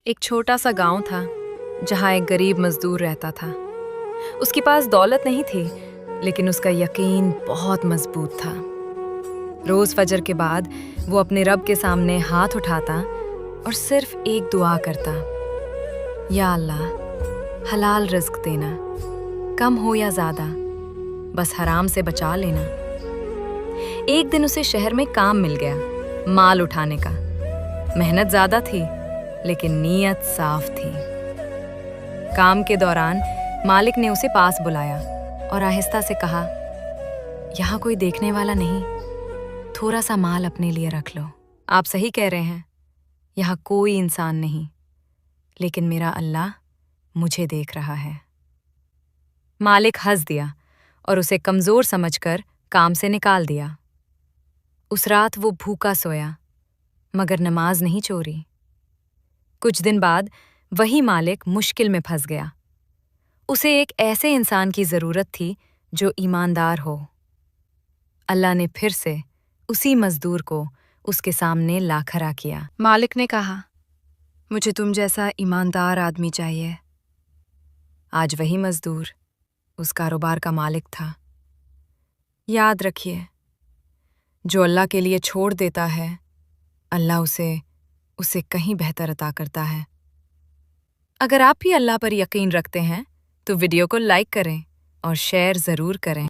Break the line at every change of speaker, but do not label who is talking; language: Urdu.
ایک چھوٹا سا گاؤں تھا جہاں ایک غریب مزدور رہتا تھا۔ اس کے پاس دولت نہیں تھی، لیکن اس کا یقین بہت مضبوط تھا۔ روز فجر کے بعد وہ اپنے رب کے سامنے ہاتھ اٹھاتا اور صرف ایک دعا کرتا: یا اللہ، حلال رزق دینا، کم ہو یا زیادہ، بس حرام سے بچا لینا۔ ایک دن اسے شہر میں کام مل گیا، مال اٹھانے کا۔ محنت زیادہ تھی، لیکن نیت صاف تھی۔ کام کے دوران مالک نے اسے پاس بلایا اور آہستہ سے کہا: یہاں کوئی دیکھنے والا نہیں، تھوڑا سا مال اپنے لیے رکھ لو۔ آپ صحیح کہہ رہے ہیں، یہاں کوئی انسان نہیں، لیکن میرا اللہ مجھے دیکھ رہا ہے۔ مالک ہنس دیا اور اسے کمزور سمجھ کر کام سے نکال دیا۔ اس رات وہ بھوکا سویا، مگر نماز نہیں چھوڑی۔ کچھ دن بعد وہی مالک مشکل میں پھنس گیا۔ اسے ایک ایسے انسان کی ضرورت تھی جو ایماندار ہو۔ اللہ نے پھر سے اسی مزدور کو اس کے سامنے لا کھڑا کیا۔ مالک نے کہا: مجھے تم جیسا ایماندار آدمی چاہیے۔ آج وہی مزدور اس کاروبار کا مالک تھا۔ یاد رکھیے، جو اللہ کے لیے چھوڑ دیتا ہے، اللہ اسے کہیں بہتر عطا کرتا ہے۔ اگر آپ بھی اللہ پر یقین رکھتے ہیں تو ویڈیو کو لائک کریں اور شیئر ضرور کریں۔